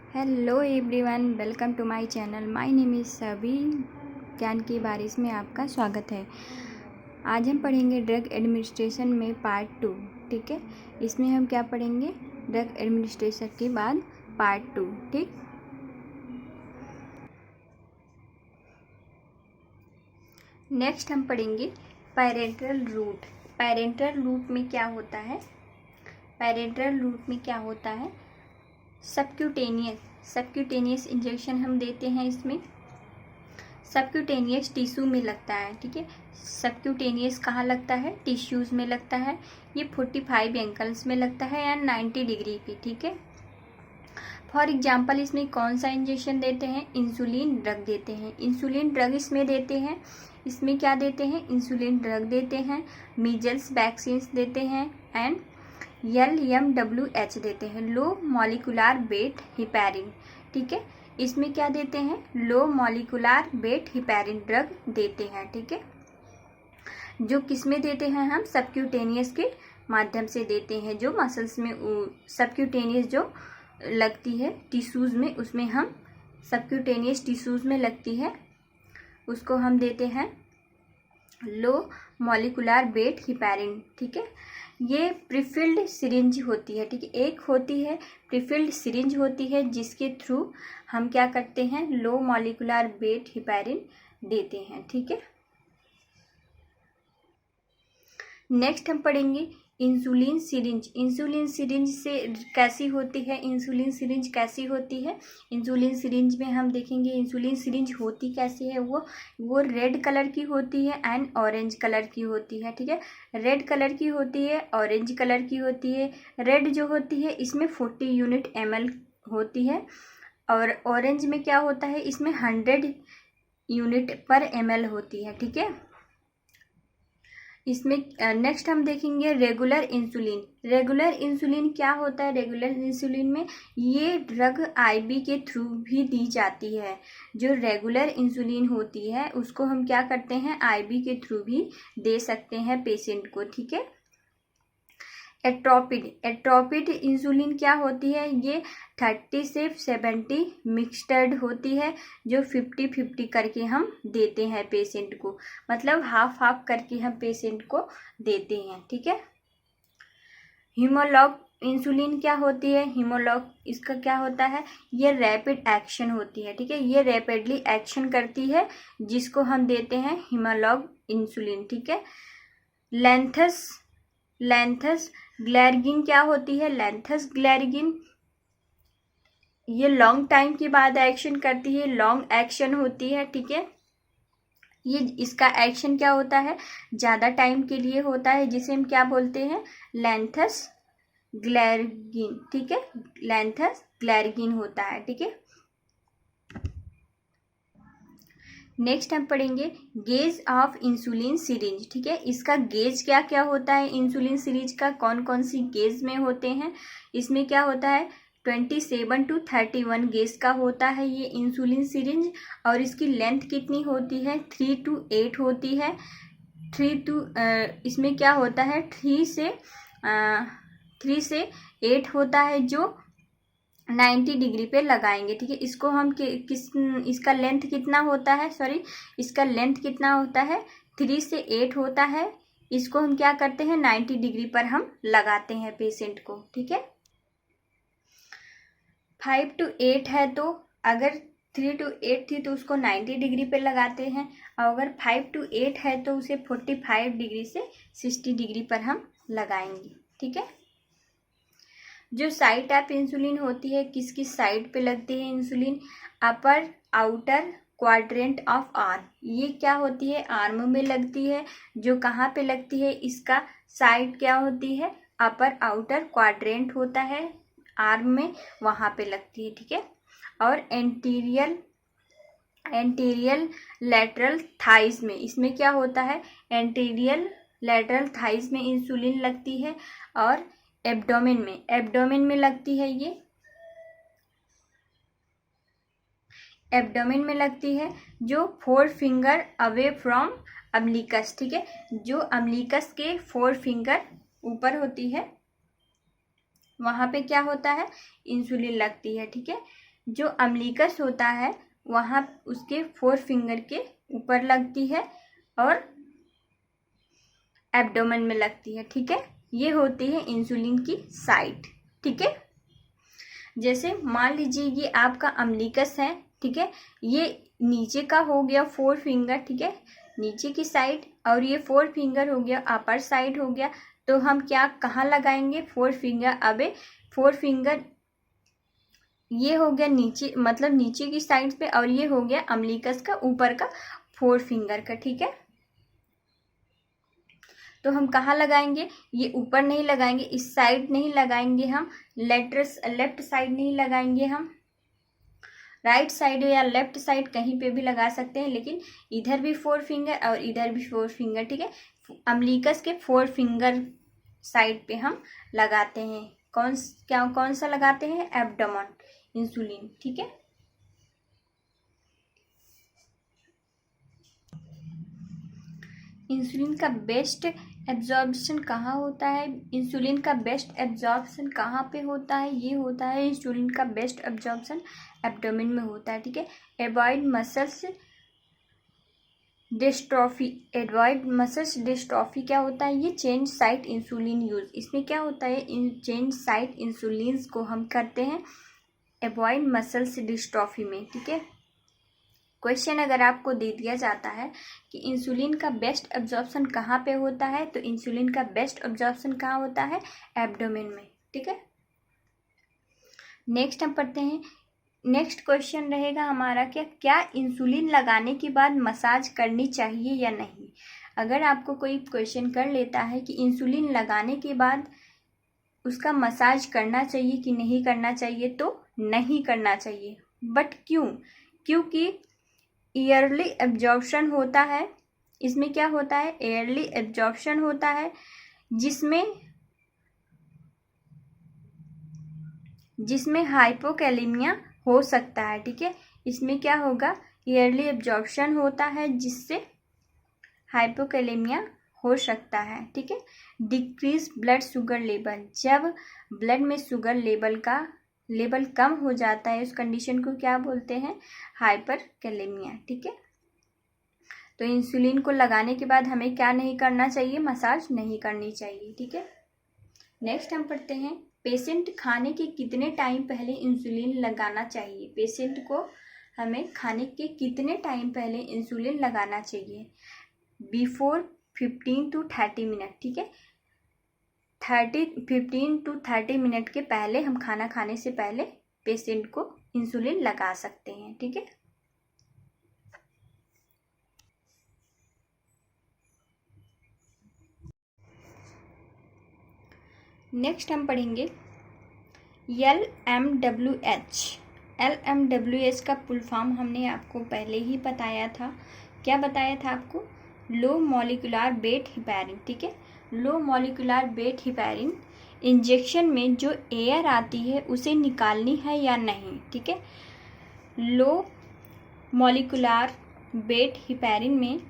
Hello everyone, welcome to my channel. My name is सभी। ज्ञान की बारिश में आपका स्वागत है। आज हम पढ़ेंगे ड्रग एडमिनिस्ट्रेशन में पार्ट 2। ठीक है, इसमें हम क्या पढ़ेंगे? ड्रग एडमिनिस्ट्रेशन के बाद पार्ट 2। ठीक, नेक्स्ट हम पढ़ेंगे पैरेंटल रूट। पैरेंटल रूट में क्या होता है? पैरेंटल रूट में क्या होता है? सबक्यूटेनियस इंजेक्शन हम देते हैं। इसमें सबक्यूटेनियस टिश्यू में लगता है। ठीक है, सबक्यूटेनियस कहाँ लगता है? टिश्यूज़ में लगता है। ये 45 एंकल्स में लगता है एंड 90 डिग्री पे। ठीक है, फॉर एग्जाम्पल इसमें कौन सा इंजेक्शन देते हैं? इंसुलिन ड्रग देते हैं। इंसुलिन ड्रग इसमें देते हैं। इसमें क्या देते हैं? इंसुलिन ड्रग देते हैं, मीजल्स वैक्सीन देते हैं एंड LMWH देते हैं, लो मॉलिकुलर वेट हिपैरिन। ठीक है, इसमें क्या देते हैं? Low molecular weight heparin drug देते हैं। ठीक है, जो किस में देते हैं? हम सबक्यूटेनियस के माध्यम से देते हैं। जो मसल्स में सबक्यूटेनियस जो लगती है टिश्यूज़ में, उसमें हम सबक्यूटेनियस टिश्यूज़ में लगती है, उसको हम देते हैं लो मॉलिकुलर वेट हिपैरिन। ठीक है, ये प्रीफिल्ड सिरिंज होती है। ठीक है, एक होती है प्रीफिल्ड सिरिंज होती है जिसके थ्रू हम क्या करते हैं? लो मॉलिकुलर वेट हिपैरिन देते हैं। ठीक है, नेक्स्ट हम पढ़ेंगे इंसुलिन सिरिंज। इंसुलिन सिरिंज से कैसी होती है? इंसुलिन सिरिंज कैसी होती है? इंसुलिन सिरिंज में हम देखेंगे इंसुलिन सिरिंज होती कैसी है। वो रेड कलर की होती है एंड ऑरेंज कलर की होती है। ठीक है, रेड कलर की होती है, ऑरेंज कलर की होती है। रेड जो होती है इसमें 40 यूनिट ml होती है और ऑरेंज में क्या होता है? इसमें 100 यूनिट पर ml होती है। ठीक है, इसमें नेक्स्ट हम देखेंगे रेगुलर इंसुलिन। रेगुलर इंसुलिन क्या होता है? रेगुलर इंसुलिन में ये ड्रग IV के थ्रू भी दी जाती है। जो रेगुलर इंसुलिन होती है उसको हम क्या करते हैं? IV के थ्रू भी दे सकते हैं पेशेंट को। ठीक है, एट्रोपिड इंसुलिन क्या होती है? ये 30 से 70 मिक्सड होती है, जो 50-50 करके हम देते हैं पेशेंट को, मतलब हाफ करके हम पेशेंट को देते हैं। ठीक है, हीमोलॉग इंसुलिन क्या होती है? हीमोलॉग इसका क्या होता है? ये रैपिड एक्शन होती है। ठीक है, ये रैपिडली एक्शन करती है, जिसको हम देते हैं हीमोलॉग इंसुलिन। ठीक है, लैंथस ग्लैरिगिन क्या होती है? लैंथस ग्लैरिगिन ये लॉन्ग टाइम के बाद एक्शन करती है, लॉन्ग एक्शन होती है। ठीक है, ये इसका एक्शन क्या होता है? ज़्यादा टाइम के लिए होता है, जिसे हम क्या बोलते हैं? लैंथस ग्लैरिगिन। ठीक है, लैंथस ग्लैरिगिन होता है। ठीक है, नेक्स्ट हम पढ़ेंगे गेज ऑफ इंसुलिन सिरिंज। ठीक है, इसका गेज क्या क्या होता है? इंसुलिन सिरिंज का कौन कौन सी गेज में होते हैं? इसमें क्या होता है? 27 to 31 गेज का होता है ये इंसुलिन सिरिंज, और इसकी लेंथ कितनी होती है? 3 to 8 होती है। इसमें क्या होता है? 3 से 8 होता है, जो 90 डिग्री पे लगाएंगे। ठीक है, इसको हम इसका लेंथ कितना होता है? इसका लेंथ कितना होता है? 3 से 8 होता है। इसको हम क्या करते हैं? 90 डिग्री पर हम लगाते हैं पेशेंट को। ठीक है, 5 to 8 है तो अगर 3 to 8 थी तो उसको 90 डिग्री पे लगाते हैं, और अगर 5 to 8 है तो उसे 45 डिग्री से 60 डिग्री पर हम लगाएंगे। ठीक है, जो साइट ऑफ इंसुलिन होती है, किस किस साइड पे लगती है insulin? Upper outer quadrant of arm. ये क्या होती है? आर्म में लगती है। जो कहाँ पे लगती है? इसका साइड क्या होती है? अपर आउटर क्वाड्रेंट होता है आर्म में, वहाँ पे लगती है। ठीक है, और एंटीरियल लेटरल थाइज में, इसमें क्या होता है? एंटीरियल लेटरल थाइज में इंसुलिन लगती है, और एब्डोमेन में लगती है। ये एब्डोमेन में लगती है, जो 4 फिंगर अवे फ्रॉम अम्बिलिकस। ठीक है, जो अम्बिलिकस के 4 फिंगर ऊपर होती है, वहाँ पे क्या होता है? इंसुलिन लगती है। ठीक है, जो अम्लिकस होता है वहाँ उसके 4 फिंगर के ऊपर लगती है और एब्डोमेन में लगती है, ठीक है। ये होती है इंसुलिन की साइट, ठीक है। जैसे मान लीजिए ये आपका अम्लिकस है, ठीक है, ये नीचे का हो गया 4 फिंगर, ठीक है, नीचे की साइड, और ये 4 फिंगर हो गया अपर साइड हो गया। तो हम क्या कहाँ लगाएंगे 4 फिंगर, अबे 4 फिंगर ये हो गया नीचे, मतलब नीचे की साइड पे, और ये हो गया अम्लिकस का ऊपर का 4 फिंगर का, ठीक है। तो हम कहाँ लगाएंगे, ये ऊपर नहीं लगाएंगे, इस साइड नहीं लगाएंगे हम, लेफ्ट साइड नहीं लगाएंगे हम, राइट साइड या लेफ्ट साइड कहीं पे भी लगा सकते हैं, लेकिन इधर भी 4 फिंगर और इधर भी 4 फिंगर, ठीक है। अम्लिकस के 4 फिंगर साइड पे हम लगाते हैं। कौन सा लगाते हैं, एब्डोमेन इंसुलिन, ठीक है। इंसुलिन का बेस्ट एब्जॉर्प्शन कहाँ होता है, इंसुलिन का बेस्ट एब्जॉर्प्शन कहाँ पे होता है, ये होता है इंसुलिन का बेस्ट एब्जॉर्प्शन एब्डोमेन में होता है, ठीक है। एवॉइड मसल्स डिस्ट्रॉफी क्या होता है, ये चेंज साइट इंसुलिन यूज, इसमें क्या होता है, चेंज साइट इंसुलिन को हम करते हैं एवॉइड मसल्स डिस्ट्रॉफी में, ठीक है। क्वेश्चन अगर आपको दे दिया जाता है कि इंसुलिन का बेस्ट एब्जॉर्प्शन कहाँ पे होता है, तो इंसुलिन का बेस्ट एब्जॉर्प्शन कहाँ होता है, एब्डोमेन में, ठीक है। नेक्स्ट हम पढ़ते हैं। नेक्स्ट क्वेश्चन रहेगा हमारा क्या इंसुलिन लगाने के बाद मसाज करनी चाहिए या नहीं। अगर आपको कोई क्वेश्चन कर लेता है कि इंसुलिन लगाने के बाद उसका मसाज करना चाहिए कि नहीं करना चाहिए, तो नहीं करना चाहिए। बट क्योंकि ईयरली एब्जॉर्प्शन होता है, इसमें क्या होता है, ईयरली एब्जॉर्प्शन होता है जिसमें हाइपोकैलेमिया हो सकता है, ठीक है। इसमें क्या होगा, ईयरली एब्जॉर्प्शन होता है जिससे हाइपोकैलेमिया हो सकता है, ठीक है। डिक्रीज ब्लड शुगर लेवल, जब ब्लड में शुगर लेवल कम हो जाता है, उस कंडीशन को क्या बोलते हैं, हाइपरकैलेमिया, ठीक है। तो इंसुलिन को लगाने के बाद हमें क्या नहीं करना चाहिए, मसाज नहीं करनी चाहिए, ठीक है। नेक्स्ट हम पढ़ते हैं, पेशेंट खाने के कितने टाइम पहले इंसुलिन लगाना चाहिए। पेशेंट को हमें खाने के कितने टाइम पहले इंसुलिन लगाना चाहिए, बिफोर 15 to 30 मिनट, ठीक है। 15 to 30 मिनट के पहले हम खाना खाने से पहले पेशेंट को इंसुलिन लगा सकते हैं, ठीक है। नेक्स्ट हम पढ़ेंगे LMWH का फुल फॉर्म हमने आपको पहले ही बताया था। क्या बताया था आपको, लो मॉलिक्यूलर वेट हेपेरिन, ठीक है। Low molecular weight heparin injection में जो एयर आती है उसे निकालनी है या नहीं, ठीक है। लो मॉलिक्यूलर वेट हेपेरिन में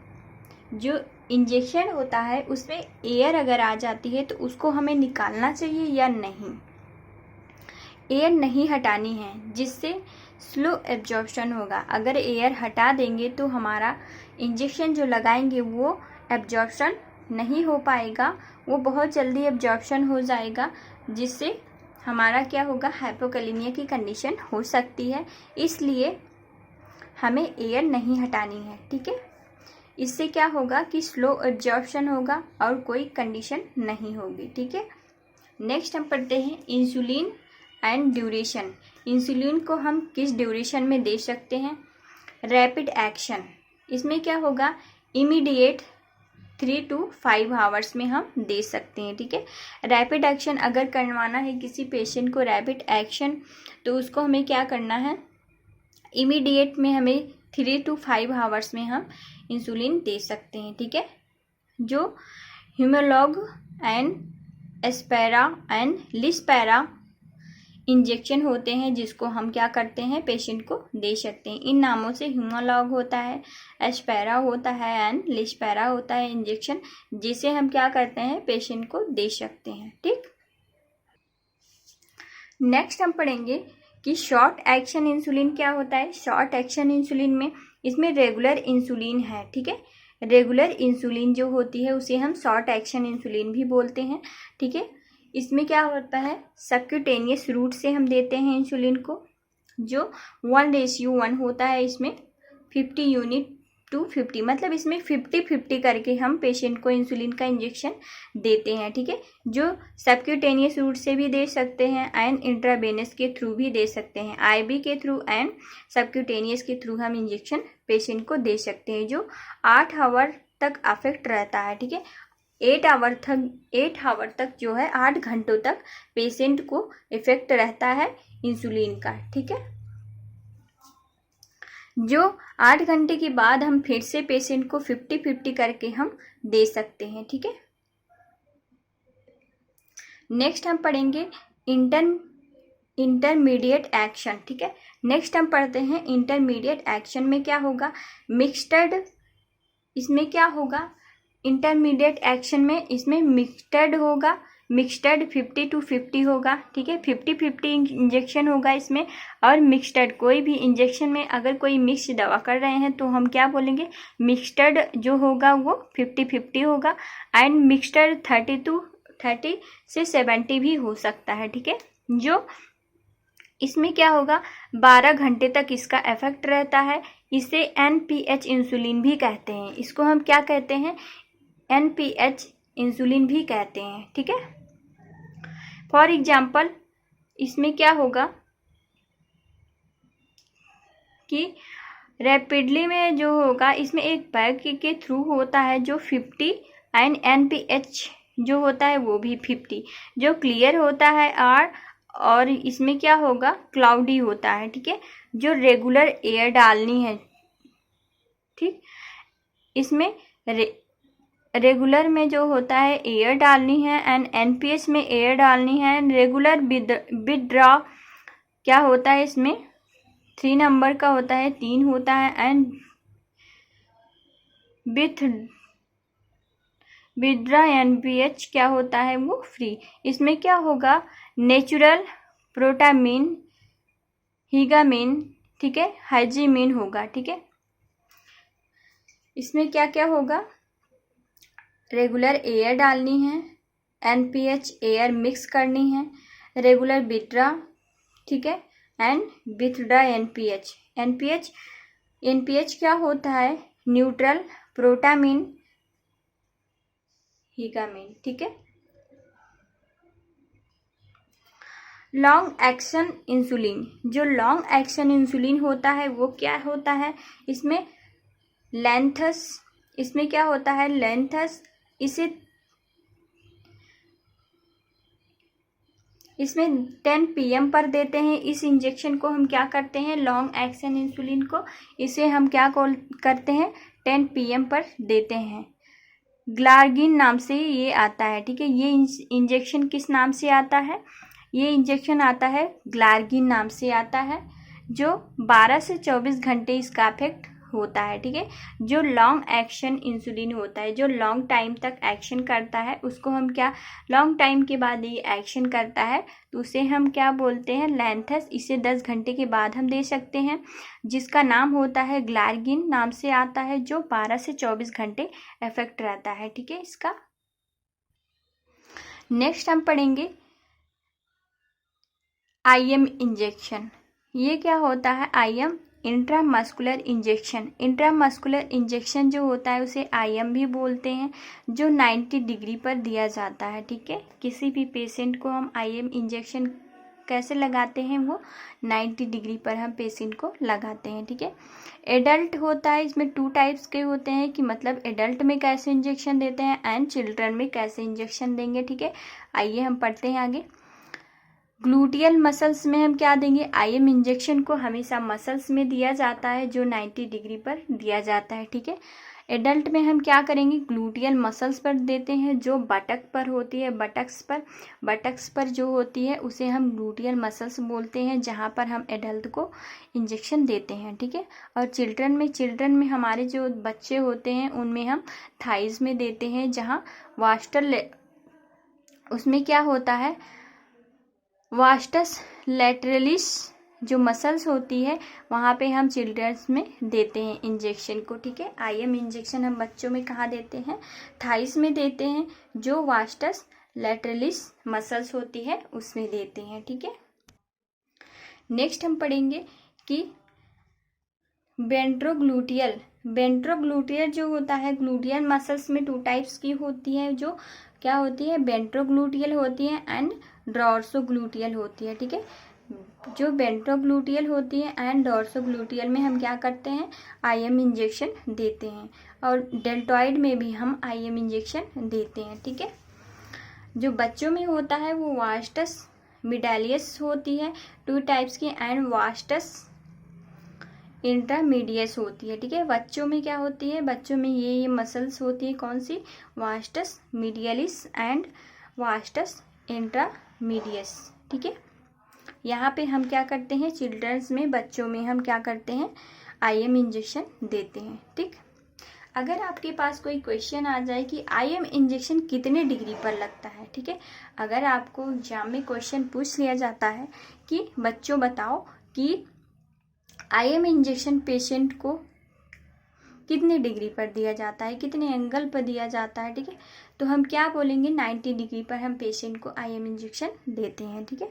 जो इंजेक्शन होता है उसमें एयर अगर आ जाती है तो उसको हमें निकालना चाहिए या नहीं, एयर नहीं हटानी है, जिससे स्लो एब्जॉर्प्शन होगा। अगर एयर हटा देंगे तो हमारा इंजेक्शन जो लगाएंगे वो एब्जॉर्प्शन नहीं हो पाएगा, वो बहुत जल्दी एब्जॉर्प्शन हो जाएगा, जिससे हमारा क्या होगा, हाइपोकैलेमिया की कंडीशन हो सकती है। इसलिए हमें एयर नहीं हटानी है, ठीक है। इससे क्या होगा कि स्लो एब्जॉर्प्शन होगा और कोई कंडीशन नहीं होगी, ठीक है। नेक्स्ट हम पढ़ते हैं इंसुलिन एंड ड्यूरेशन। इंसुलिन को हम किस ड्यूरेशन में दे सकते हैं, रैपिड एक्शन, इसमें क्या होगा, इमीडिएट 3 to 5 आवर्स में हम दे सकते हैं, ठीक है। रैपिड एक्शन अगर करवाना है किसी पेशेंट को रैपिड एक्शन, तो उसको हमें क्या करना है, इमीडिएट में हमें 3 to 5 आवर्स में हम इंसुलिन दे सकते हैं, ठीक है। जो ह्यूमोलॉग एंड एस्पेरा एंड लिस्पेरा इंजेक्शन होते हैं, जिसको हम क्या करते हैं, पेशेंट को दे सकते हैं। इन नामों से ह्यूमोलॉग होता है, एस्पेरा होता है एंड लिस्पेरा होता है इंजेक्शन, जिसे हम क्या करते हैं, पेशेंट को दे सकते हैं, ठीक। नेक्स्ट हम पढ़ेंगे कि शॉर्ट एक्शन इंसुलिन क्या होता है। शॉर्ट एक्शन इंसुलिन में इसमें रेगुलर इंसुलिन है, ठीक है। रेगुलर इंसुलिन जो होती है उसे हम शॉर्ट एक्शन इंसुलिन भी बोलते हैं, ठीक है। इसमें क्या होता है, सबक्यूटेनियस रूट से हम देते हैं इंसुलिन को, जो 1:1 होता है। इसमें 50 यूनिट टू 50, मतलब इसमें 50-50 करके हम पेशेंट को इंसुलिन का इंजेक्शन देते हैं, ठीक है। जो सबक्यूटेनियस रूट से भी दे सकते हैं एंड इंट्रावेनस के थ्रू भी दे सकते हैं। आईवी के थ्रू एंड सबक्यूटेनियस के थ्रू हम इंजेक्शन पेशेंट को दे सकते हैं, जो 8 आवर तक अफेक्ट रहता है, ठीक है। 8 आवर तक जो है 8 घंटों तक पेशेंट को इफेक्ट रहता है इंसुलिन का, ठीक है। जो 8 घंटे के बाद हम फिर से पेशेंट को 50-50 करके हम दे सकते हैं, ठीक है। नेक्स्ट हम पढ़ेंगे इंटरमीडिएट एक्शन, ठीक है। नेक्स्ट हम पढ़ते हैं इंटरमीडिएट एक्शन में क्या होगा, मिक्सड। इसमें क्या होगा, इंटरमीडिएट एक्शन में इसमें मिक्सड होगा, मिक्सड 50-50 होगा, ठीक है। 50-50 इंजेक्शन होगा इसमें। और मिक्सड कोई भी इंजेक्शन में अगर कोई मिक्स दवा कर रहे हैं तो हम क्या बोलेंगे, मिक्सड जो होगा वो 50-50 होगा। एंड मिक्सड 30 से 70 भी हो सकता है, ठीक है। जो इसमें क्या होगा, 12 घंटे तक इसका इफेक्ट रहता है। इसे NPH इंसुलिन भी कहते हैं। इसको हम क्या कहते हैं, NPH इंसुलिन भी कहते हैं, ठीक है। फॉर एग्जाम्पल इसमें क्या होगा कि रैपिडली में जो होगा इसमें एक बैग के थ्रू होता है जो 50 एंड NPH जो होता है वो भी 50, जो क्लियर होता है और इसमें क्या होगा, क्लाउडी होता है, ठीक है। जो रेगुलर एयर डालनी है, ठीक। इसमें रेगुलर में जो होता है एयर डालनी है एंड NPH में एयर डालनी है। रेगुलर विदड्रॉ क्या होता है, इसमें 3 नंबर का होता है, 3 होता है। एंड विदड्रॉ NPH क्या होता है, वो फ्री। इसमें क्या होगा, नेचुरल प्रोटामिन, हिगामिन, ठीक है, हाइजीमिन होगा, ठीक है। इसमें क्या क्या होगा, रेगुलर एयर डालनी है, NPH एयर मिक्स करनी है, रेगुलर विदड्रॉ, ठीक है, एंड विदड्रॉ NPH क्या होता है, न्यूट्रल प्रोटामिन, हिगामिन, ठीक है। लॉन्ग एक्शन इंसुलिन, जो लॉन्ग एक्शन इंसुलिन होता है वो क्या होता है, इसमें लेंथस, इसमें क्या होता है, लेंथस। इसमें 10 PM पर देते हैं। इस इंजेक्शन को हम क्या करते हैं, लॉन्ग एक्शन इंसुलिन को इसे हम क्या करते हैं, 10 PM पर देते हैं। ग्लार्गिन नाम से ये आता है, ठीक है। ये इंजेक्शन किस नाम से आता है, ये इंजेक्शन आता है ग्लार्गिन नाम से आता है, जो 12 से 24 घंटे इसका इफेक्ट होता है, ठीक है। जो लॉन्ग एक्शन इंसुलिन होता है, जो लॉन्ग टाइम तक एक्शन करता है, उसको हम क्या, लॉन्ग टाइम के बाद ये एक्शन करता है तो उसे हम क्या बोलते हैं, लेंथस। इसे 10 घंटे के बाद हम दे सकते हैं, जिसका नाम होता है ग्लार्गिन नाम से आता है, जो 12 से 24 घंटे इफेक्ट रहता है, ठीक है इसका। नेक्स्ट हम पढ़ेंगे IM इंजेक्शन। ये क्या होता है, IM intramuscular injection. Intramuscular injection जो होता है उसे IM भी बोलते हैं, जो 90 डिग्री पर दिया जाता है, ठीक है। किसी भी पेशेंट को हम IM इंजेक्शन कैसे लगाते हैं, वो 90 डिग्री पर हम पेशेंट को लगाते हैं, ठीक है। एडल्ट होता है, इसमें 2 टाइप्स के होते हैं कि मतलब एडल्ट में कैसे इंजेक्शन देते हैं एंड चिल्ड्रन में कैसे इंजेक्शन देंगे, ठीक है। आइए हम पढ़ते हैं आगे। ग्लूटियल मसल्स में हम क्या देंगे, IM इंजेक्शन को हमेशा मसल्स में दिया जाता है, जो 90 डिग्री पर दिया जाता है, ठीक है। एडल्ट में हम क्या करेंगे, ग्लूटियल मसल्स पर देते हैं, जो बटक पर होती है, बटक्स पर जो होती है उसे हम ग्लूटियल मसल्स बोलते हैं, जहाँ पर हम एडल्ट को इंजेक्शन देते हैं, ठीक है। और चिल्ड्रन में हमारे जो बच्चे होते हैं उनमें हम थाइज में देते हैं, जहाँ उसमें क्या होता है, वास्टस लैटरलिस जो मसल्स होती है वहाँ पे हम चिल्ड्रंस में देते हैं इंजेक्शन को, ठीक है। IM इंजेक्शन हम बच्चों में कहाँ देते हैं, थाइस में देते हैं, जो वास्टस लैटरलिस मसल्स होती है उसमें देते हैं, ठीक है। नेक्स्ट हम पढ़ेंगे कि वेंट्रोग्लूटियल जो होता है, ग्लूटियल मसल्स में 2 टाइप्स की होती है, जो क्या होती है, वेंट्रोग्लूटियल होती है एंड डॉर्सोग्लूटियल होती है, ठीक है। जो वेंट्रोग्लूटियल होती है एंड डॉर्सोग्लूटियल में हम क्या करते हैं, IM इंजेक्शन देते हैं, और डेल्टॉइड में भी हम IM इंजेक्शन देते हैं, ठीक है। जो बच्चों में होता है वो वास्टस मिडालियस होती है 2 टाइप्स की, एंड वास्टस इंट्रामीडियस होती है, ठीक है। बच्चों में क्या होती है, बच्चों में ये मसल्स होती है, कौन सी, वास्टस मीडियलिस एंड वास्टस इंट्रामीडियस, ठीक है। यहाँ पे हम क्या करते हैं, चिल्ड्रंस में, बच्चों में हम क्या करते हैं, IM इंजेक्शन देते हैं, ठीक। अगर आपके पास कोई क्वेश्चन आ जाए कि IM इंजेक्शन कितने डिग्री पर लगता है, ठीक है, अगर आपको एग्जाम में क्वेश्चन पूछ लिया जाता है कि बच्चों बताओ कि IM इंजेक्शन पेशेंट को कितने डिग्री पर दिया जाता है, कितने एंगल पर दिया जाता है, ठीक है, तो हम क्या बोलेंगे, 90 डिग्री पर हम पेशेंट को IM इंजेक्शन देते हैं, ठीक है।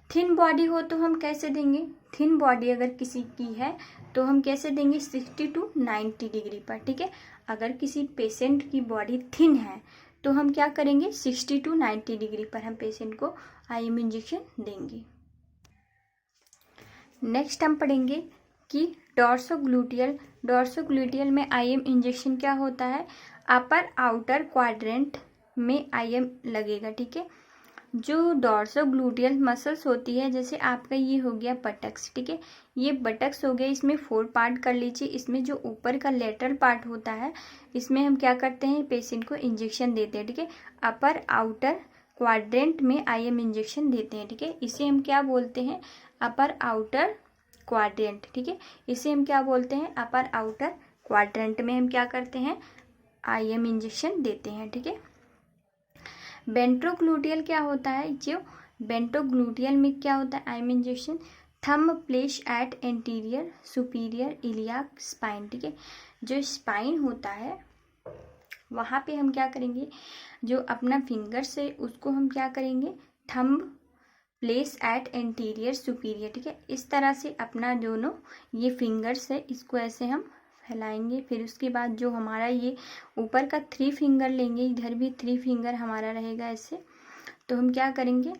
थिन बॉडी हो तो हम कैसे देंगे, थिन बॉडी अगर किसी की है तो हम कैसे देंगे, 60 to 90 डिग्री पर, ठीक है। अगर किसी पेशेंट की बॉडी थिन है तो हम क्या करेंगे, 60 to 90 डिग्री पर हम पेशेंट को IM इंजेक्शन देंगे। नेक्स्ट हम पढ़ेंगे कि डॉर्सोग्लूटियल में IM इंजेक्शन क्या होता है, अपर आउटर क्वाड्रेंट में IM लगेगा, ठीक है। जो डॉर्सोग्लूटियल मसल्स होती है, जैसे आपका ये हो गया बटक्स, ठीक है, ये बटक्स हो गया, इसमें 4 पार्ट कर लीजिए। इसमें जो ऊपर का लेटरल पार्ट होता है, इसमें हम क्या करते हैं, पेशेंट को इंजेक्शन देते हैं, ठीक है। अपर आउटर क्वाड्रेंट में IM इंजेक्शन देते हैं, ठीक है। इसे हम क्या बोलते हैं, अपर आउटर क्वाड्रेंट, ठीक है। इसे हम क्या बोलते हैं, अपर आउटर क्वाड्रेंट में हम क्या करते हैं, IM इंजेक्शन देते हैं, ठीक है। वेंट्रोग्लूटियल क्या होता है, जो वेंट्रोग्लूटियल में क्या होता है IM injection, thumb place at anterior superior iliac spine, ठीक है। जो स्पाइन होता है वहाँ पे हम क्या करेंगे, जो अपना फिंगर से उसको हम क्या करेंगे, thumb place at anterior superior, ठीक है। इस तरह से अपना दोनों ये फिंगर्स है, इसको ऐसे हम फैलाएंगे। फिर उसके बाद जो हमारा ये ऊपर का 3 फिंगर लेंगे, इधर भी 3 फिंगर हमारा रहेगा ऐसे। तो हम क्या करेंगे,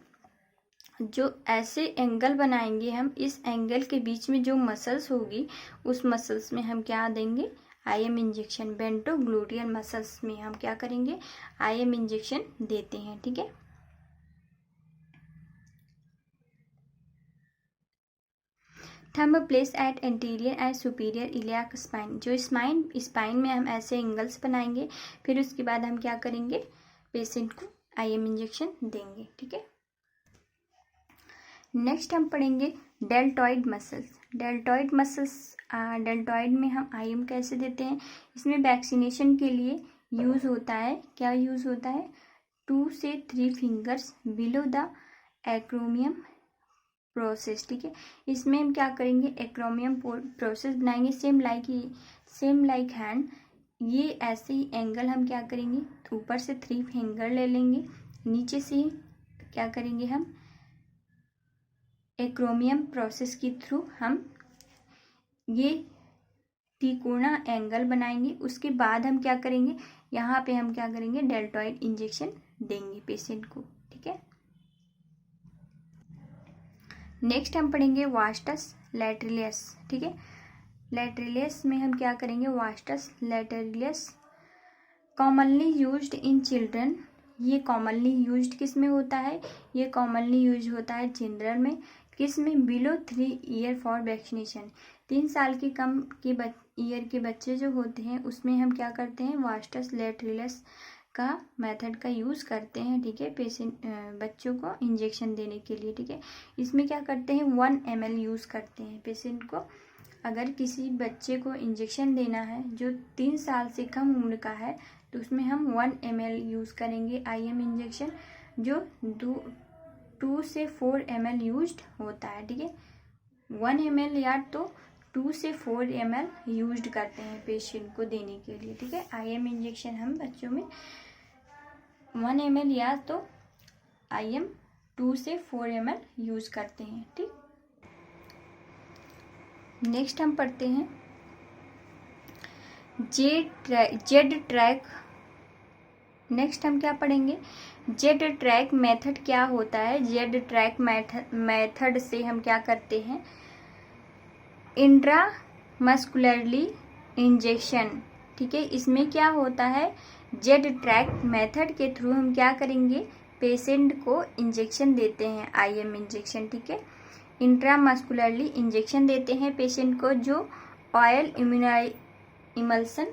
जो ऐसे एंगल बनाएंगे हम, इस एंगल के बीच में जो मसल्स होगी उस मसल्स में हम क्या देंगे, IM इंजेक्शन। वेंट्रोग्लूटियल मसल्स में हम क्या करेंगे, IM इंजेक्शन देते हैं, ठीक है। Thumb place at anterior and superior iliac spine, जो स्पाइन में हम ऐसे एंगल्स बनाएंगे। फिर उसके बाद हम क्या करेंगे, पेशेंट को IM इंजेक्शन देंगे, ठीक है। नेक्स्ट हम पढ़ेंगे डेल्टॉइड मसल्स। डेल्टॉइड में हम IM कैसे देते हैं, इसमें वैक्सीनेशन के लिए यूज़ होता है, क्या यूज़ होता है, 2 से 3 फिंगर्स बिलो द एक्रोमियम प्रोसेस, ठीक है। इसमें हम क्या करेंगे, एक्रोमियम प्रोसेस बनाएंगे, सेम लाइक हैंड। ये ऐसे ही एंगल हम क्या करेंगे, ऊपर से 3 फिंगर ले लेंगे, नीचे से क्या करेंगे, हम एक्रोमियम प्रोसेस के थ्रू हम ये त्रिकोणा एंगल बनाएंगे। उसके बाद हम क्या करेंगे, यहाँ पे हम क्या करेंगे, डेल्टॉइड इंजेक्शन देंगे पेशेंट को, ठीक है। नेक्स्ट हम पढ़ेंगे वास्टस लैटरलियस, ठीक है। लैटरलियस में हम क्या करेंगे, vastus lateralis commonly used in children. ये कॉमनली यूज्ड किस में होता है, ये कॉमनली यूज होता है चिल्ड्रन में, किस में, बिलो 3 ईयर फॉर वैक्सीनेशन। 3 साल के कम के ईयर के बच्चे जो होते हैं उसमें हम क्या करते हैं, वास्टस लैटरलियस का मेथड का यूज़ करते हैं, ठीक है, पेशेंट बच्चों को इंजेक्शन देने के लिए, ठीक है। इसमें क्या करते हैं, 1 ml यूज़ करते हैं पेशेंट को। अगर किसी बच्चे को इंजेक्शन देना है जो 3 साल से कम उम्र का है तो उसमें हम 1 ml यूज़ करेंगे IM इंजेक्शन, जो 2 से 4 ml यूज्ड होता है, ठीक है। 1 ml या तो 2 से 4 ml यूज्ड करते हैं पेशेंट को देने के लिए, ठीक है। IM इंजेक्शन हम बच्चों में 1 ml या तो IM 2 से 4 ml यूज करते हैं, ठीक। नेक्स्ट हम पढ़ते हैं जेड ट्रैक। नेक्स्ट हम क्या पढ़ेंगे, जेड ट्रैक मेथड क्या होता है। जेड ट्रैक मेथड से हम क्या करते हैं, इंट्रामस्कुलरली इंजेक्शन, ठीक है। इसमें क्या होता है, जेड ट्रैक मेथड के थ्रू हम क्या करेंगे, पेशेंट को इंजेक्शन देते हैं, IM इंजेक्शन, ठीक है। इंट्रामस्कुलरली इंजेक्शन देते हैं पेशेंट को, जो oil emulsion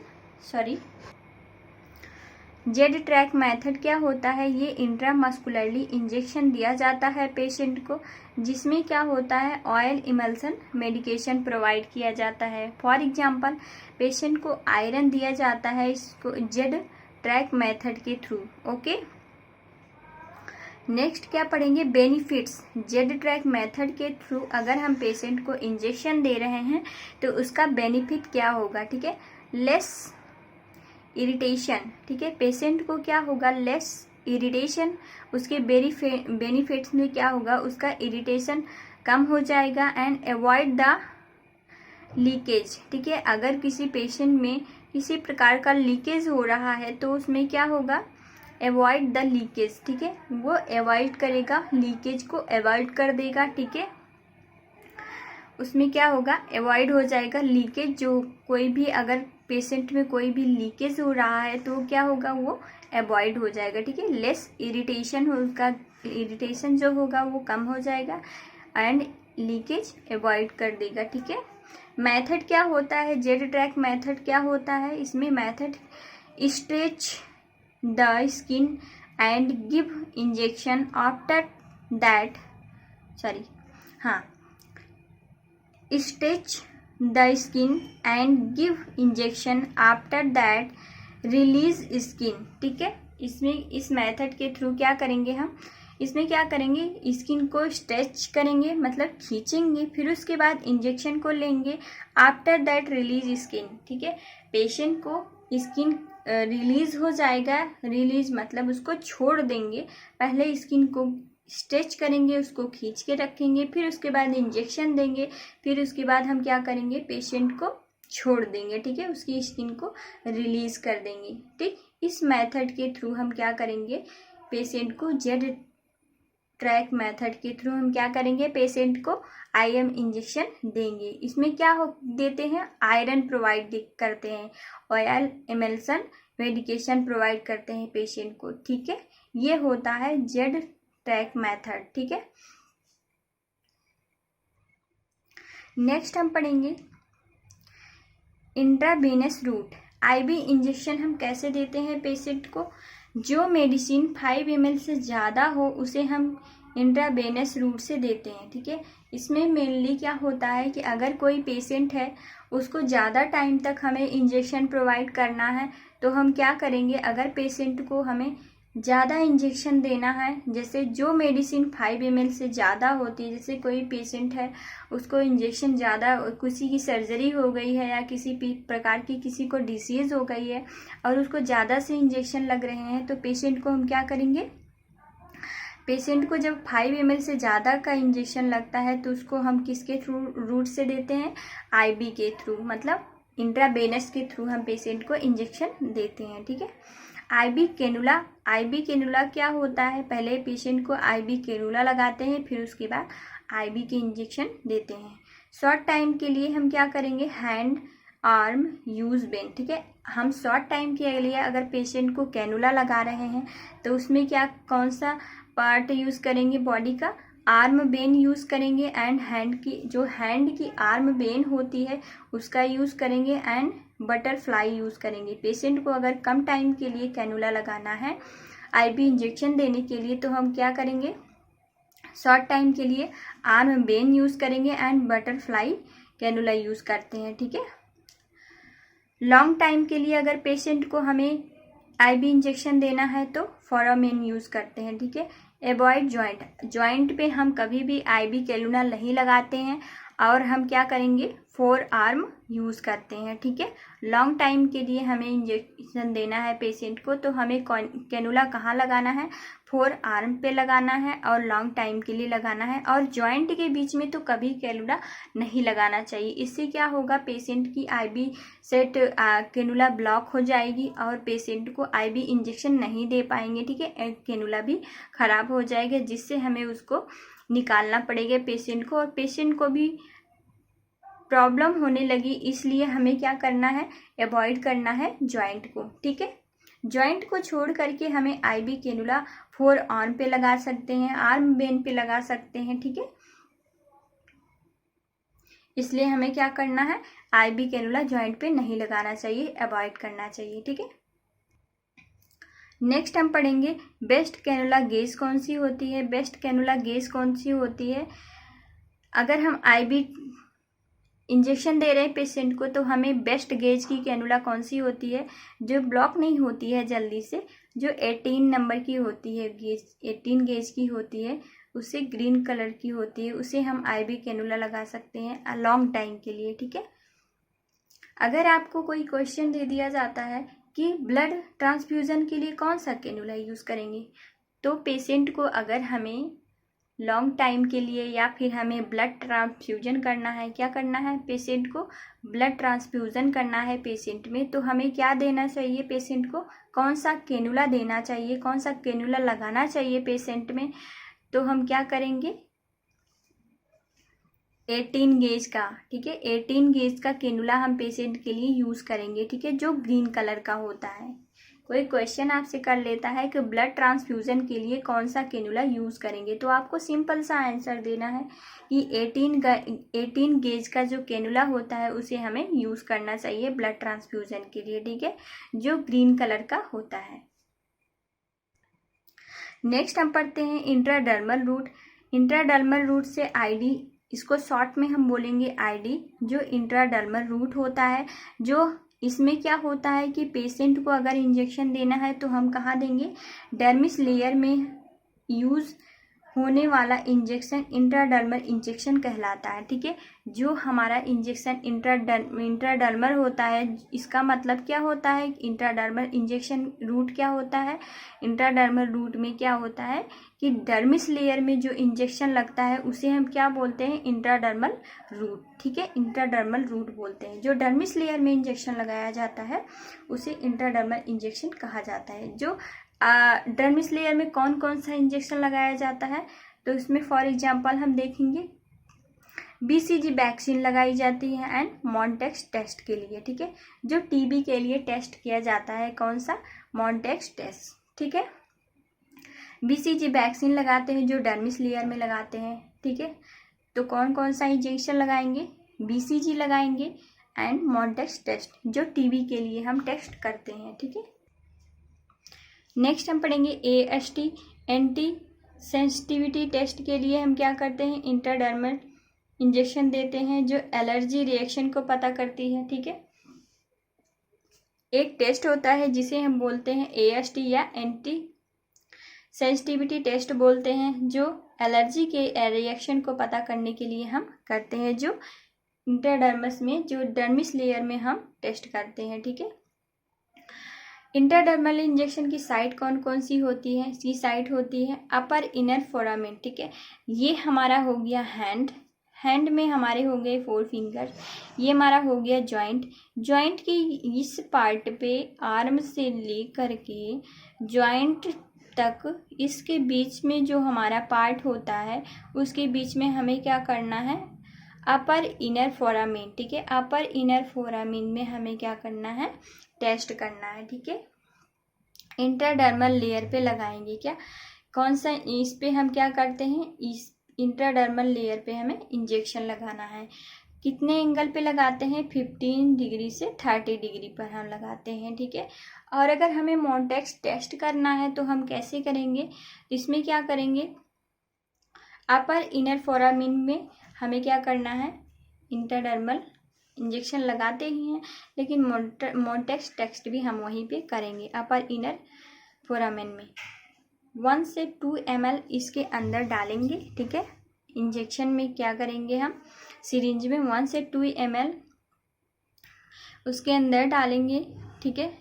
Z track method क्या होता है, ये इंट्रामस्कुलरली इंजेक्शन दिया जाता है पेशेंट को, जिसमें क्या होता है, ऑयल इमल्सन मेडिकेशन प्रोवाइड किया जाता है। फॉर एग्जांपल पेशेंट को आयरन दिया जाता है इसको जेड ट्रैक मेथड के थ्रू, ओके। नेक्स्ट क्या पढ़ेंगे, बेनिफिट्स। जेड ट्रैक मेथड के थ्रू अगर हम पेशेंट को इंजेक्शन दे रहे हैं तो उसका बेनिफिट क्या होगा, ठीक है। लेस इरिटेशन, ठीक है, पेशेंट को क्या होगा, लेस इरिटेशन। उसके बेनिफिट्स में क्या होगा, उसका इरिटेशन कम हो जाएगा। एंड अवॉइड द लीकेज, ठीक है। अगर किसी पेशेंट में किसी प्रकार का लीकेज हो रहा है तो उसमें क्या होगा, अवॉइड द लीकेज, ठीक है, वो अवॉइड करेगा, लीकेज को अवॉइड कर देगा, ठीक है। उसमें क्या होगा, अवॉइड हो जाएगा लीकेज। जो कोई भी अगर पेशेंट में कोई भी लीकेज हो रहा है तो क्या होगा, वो अवॉइड हो जाएगा, ठीक है। लेस इरिटेशन हो, उसका इरिटेशन जो होगा वो कम हो जाएगा एंड लीकेज अवॉइड कर देगा, ठीक है। मेथड क्या होता है, जेड ट्रैक मेथड क्या होता है, इसमें method stretch the skin and give injection after that, stretch the skin and give injection after that release skin, ठीक है। इसमें इस मेथड के थ्रू क्या करेंगे हम, इसमें क्या करेंगे, स्किन को स्ट्रेच करेंगे, मतलब खींचेंगे, फिर उसके बाद इंजेक्शन को लेंगे। आफ्टर दैट रिलीज स्किन, ठीक है, पेशेंट को स्किन रिलीज हो जाएगा, रिलीज मतलब उसको छोड़ देंगे। पहले स्किन को स्ट्रेच करेंगे, उसको खींच के रखेंगे, फिर उसके बाद इंजेक्शन देंगे, फिर उसके बाद हम क्या करेंगे, पेशेंट को छोड़ देंगे, ठीक है, उसकी स्किन को रिलीज कर देंगे, ठीक। इस मेथड के थ्रू हम क्या करेंगे, पेशेंट को जेड ट्रैक मेथड के थ्रू हम क्या करेंगे, पेशेंट को IM इंजेक्शन देंगे। इसमें क्या देते हैं, आयरन प्रोवाइड करते हैं, ऑयल इमल्सन मेडिकेशन प्रोवाइड करते हैं पेशेंट को, ठीक है। ये होता है जेड ट्रैक मेथड, ठीक है। नेक्स्ट हम पढ़ेंगे इंट्रावेनस रूट। IV इंजेक्शन हम कैसे देते हैं पेशेंट को, जो मेडिसिन 5 ml से ज़्यादा हो उसे हम इंट्रावेनस रूट से देते हैं, ठीक है। इसमें मेनली क्या होता है कि अगर कोई पेशेंट है उसको ज़्यादा टाइम तक हमें इंजेक्शन प्रोवाइड करना है तो हम क्या करेंगे, अगर पेशेंट को हमें ज़्यादा इंजेक्शन देना है, जैसे जो मेडिसिन 5 ml से ज़्यादा होती है, जैसे कोई पेशेंट है उसको इंजेक्शन ज़्यादा, किसी की सर्जरी हो गई है या किसी प्रकार की किसी को डिसीज़ हो गई है और उसको ज़्यादा से इंजेक्शन लग रहे हैं, तो पेशेंट को हम क्या करेंगे, पेशेंट को जब 5 ml से ज़्यादा का इंजेक्शन लगता है तो उसको हम किसके थ्रू रूट से देते हैं, IB के थ्रू, मतलब इंट्रावेनस के थ्रू हम पेशेंट को इंजेक्शन देते हैं, ठीक है। IB कैनुला क्या होता है, पहले पेशेंट को IB कैनुला लगाते हैं, फिर उसके बाद IB के इंजेक्शन देते हैं। शॉर्ट टाइम के लिए हम क्या करेंगे, हैंड आर्म यूज बेन, ठीक है। हम शॉर्ट टाइम के लिए अगर पेशेंट को कैनुला लगा रहे हैं तो उसमें क्या, कौन सा पार्ट यूज करेंगे बॉडी का, आर्म बेन यूज करेंगे एंड हैंड की आर्म बेन होती है उसका यूज करेंगे एंड बटरफ्लाई यूज करेंगे। पेशेंट को अगर कम टाइम के लिए कैनुला लगाना है IB इंजेक्शन देने के लिए तो हम क्या करेंगे, शॉर्ट टाइम के लिए आर्म बेन यूज करेंगे एंड बटरफ्लाई कैनुला यूज करते हैं, ठीक है। लॉन्ग टाइम के लिए अगर पेशेंट को हमें IB इंजेक्शन देना है तो फोरामेन यूज करते हैं, ठीक है। अवॉइड जॉइंट पे हम कभी भी IB कैनुला नहीं लगाते हैं और हम क्या करेंगे, 4 आर्म यूज़ करते हैं, ठीक है। लॉन्ग टाइम के लिए हमें इंजेक्शन देना है पेशेंट को, तो हमें कैनुला कहाँ लगाना है, 4 आर्म पे लगाना है और लॉन्ग टाइम के लिए लगाना है। और जॉइंट के बीच में तो कभी कैनुला नहीं लगाना चाहिए। इससे क्या होगा, पेशेंट की आईबी सेट कैनुला ब्लॉक हो जाएगी और पेशेंट को आईबी इंजेक्शन नहीं दे पाएंगे, ठीक है। कैनुला भी ख़राब हो जाएगा, जिससे हमें उसको निकालना पड़ेगा पेशेंट को, और पेशेंट को भी प्रॉब्लम होने लगी। इसलिए हमें क्या करना है, अवॉइड करना है जॉइंट को, ठीक है। जॉइंट को छोड़ करके हमें आईबी कैनुला 4 आर्म पे लगा सकते हैं, आर्म वेन पे लगा सकते हैं, ठीक है। इसलिए हमें क्या करना है, आईबी कैनुला जॉइंट पे नहीं लगाना चाहिए, अवॉइड करना चाहिए, ठीक है। नेक्स्ट हम पढ़ेंगे बेस्ट कैनुला गेज कौन सी होती है। बेस्ट कैनुला गेज कौन सी होती है, अगर हम आईबी इंजेक्शन दे रहे हैं पेशेंट को, तो हमें बेस्ट गेज की कैनुला कौन सी होती है, जो ब्लॉक नहीं होती है जल्दी से, जो 18 नंबर की होती है, गेज 18 गेज की होती है, उसे ग्रीन कलर की होती है, उसे हम आईबी कैनुला लगा सकते हैं लॉन्ग टाइम के लिए, ठीक है। अगर आपको कोई क्वेश्चन दे दिया जाता है कि ब्लड ट्रांसफ्यूज़न के लिए कौन सा कैनुला यूज़ करेंगे, तो पेशेंट को अगर हमें लॉन्ग टाइम के लिए या फिर हमें ब्लड ट्रांसफ्यूजन करना है, क्या करना है, पेशेंट को ब्लड ट्रांसफ्यूज़न करना है पेशेंट में, तो हमें क्या देना चाहिए, पेशेंट को कौन सा कैनुला देना चाहिए, कौन सा कैनुला लगाना चाहिए पेशेंट में, तो हम क्या करेंगे, 18 गेज का, ठीक है। 18 गेज का कैनुला हम पेशेंट के लिए यूज़ करेंगे, ठीक है, जो ग्रीन कलर का होता है। कोई क्वेश्चन आपसे कर लेता है कि ब्लड ट्रांसफ्यूज़न के लिए कौन सा कैनुला यूज़ करेंगे, तो आपको सिंपल सा आंसर देना है कि 18 गेज का जो कैनुला होता है उसे हमें यूज़ करना चाहिए ब्लड ट्रांसफ्यूज़न के लिए, ठीक है, जो ग्रीन कलर का होता है। नेक्स्ट हम पढ़ते हैं इंट्राडर्मल रूट। इंट्राडर्मल रूट से आईडी, इसको शॉर्ट में हम बोलेंगे आईडी, जो इंट्राडर्मल रूट होता है, जो इसमें क्या होता है कि पेशेंट को अगर इंजेक्शन देना है तो हम कहाँ देंगे, डर्मिस लेयर में यूज़ होने वाला इंजेक्शन इंट्राडर्मल इंजेक्शन कहलाता है, ठीक है। जो हमारा इंजेक्शन इंट्राडर्मल होता है, इसका मतलब क्या होता है, इंट्राडर्मल इंजेक्शन रूट क्या होता है, इंट्राडर्मल रूट में क्या होता है कि डर्मिस लेयर में जो इंजेक्शन लगता है उसे हम क्या बोलते हैं, इंट्राडर्मल रूट, ठीक है, इंट्राडर्मल रूट बोलते हैं। जो डर्मिस लेयर में इंजेक्शन लगाया जाता है उसे इंट्राडर्मल इंजेक्शन कहा जाता है। जो डर्मिस लेयर में कौन कौन सा इंजेक्शन लगाया जाता है, तो इसमें फॉर एग्जांपल हम देखेंगे बीसीजी वैक्सीन लगाई जाती है एंड मॉन्टेक्स टेस्ट के लिए, ठीक है। जो टीबी के लिए टेस्ट किया जाता है कौन सा, मॉन्टेक्स टेस्ट, ठीक है। बीसीजी वैक्सीन लगाते हैं जो डर्मिस लेयर में लगाते हैं, ठीक है। तो कौन कौन सा इंजेक्शन लगाएंगे, बीसीजी लगाएंगे एंड मॉन्टेक्स टेस्ट, जो टीबी के लिए हम टेस्ट करते हैं, ठीक है। नेक्स्ट हम पढ़ेंगे एएसटी, एंटी सेंसिटिविटी टेस्ट के लिए हम क्या करते हैं, इंट्राडर्मल इंजेक्शन देते हैं, जो एलर्जी रिएक्शन को पता करती है, ठीक है। एक टेस्ट होता है जिसे हम बोलते हैं एएसटी या एंटी सेंसिटिविटी टेस्ट बोलते हैं, जो एलर्जी के रिएक्शन को पता करने के लिए हम करते हैं, जो इंट्राडर्मस में, जो डर्मिस लेयर में हम टेस्ट करते हैं, ठीक है। इंट्राडर्मल इंजेक्शन की साइट कौन कौन सी होती है, इसकी साइट होती है अपर इनर फोरामेन, ठीक है। ये हमारा हो गया हैंड, हैंड में हमारे हो गए 4 फिंगर, ये हमारा हो गया जॉइंट, जॉइंट की इस पार्ट पे आर्म से लेकर के जॉइंट तक, इसके बीच में जो हमारा पार्ट होता है उसके बीच में हमें क्या करना है, अपर इनर फोरामेन, ठीक है। अपर इनर फोरामेन में हमें क्या करना है, टेस्ट करना है, ठीक है। इंट्राडर्मल लेयर पे लगाएंगे क्या, कौन सा, इस पे हम क्या करते हैं, इस इंट्राडर्मल लेयर पे हमें इंजेक्शन लगाना है। कितने एंगल पे लगाते हैं, 15 डिग्री से 30 डिग्री पर हम लगाते हैं, ठीक है। और अगर हमें मॉन्टेक्स टेस्ट करना है तो हम कैसे करेंगे, इसमें क्या करेंगे, अपर इनर फोरामेन में हमें क्या करना है, इंट्राडर्मल इंजेक्शन लगाते ही हैं, लेकिन मॉन्टेक्स टेस्ट भी हम वहीं पे करेंगे अपर इनर फोरामेन में। 1 से 2 ml इसके अंदर डालेंगे, ठीक है। इंजेक्शन में क्या करेंगे, हम सिरिंज में 1 से 2 ml उसके अंदर डालेंगे, ठीक है।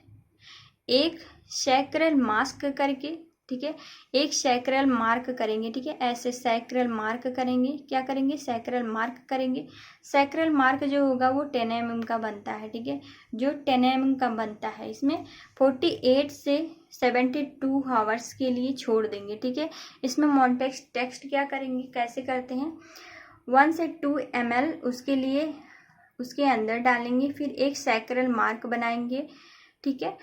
एक सैक्रल मास्क करके, ठीक है, एक सैक्रल मार्क करेंगे, ठीक है, ऐसे सैक्रल मार्क करेंगे। क्या करेंगे? सैक्रल मार्क करेंगे। सैक्रल मार्क जो होगा वो 10 mm का बनता है, ठीक है, जो 10 mm का बनता है। इसमें 48 से 72 आवर्स के लिए छोड़ देंगे, ठीक है। इसमें मॉन्टेक्स टेक्स्ट क्या करेंगे, कैसे करते हैं, 1 से 2 ml उसके लिए उसके अंदर डालेंगे, फिर एक सैक्रल मार्क बनाएंगे, ठीक है।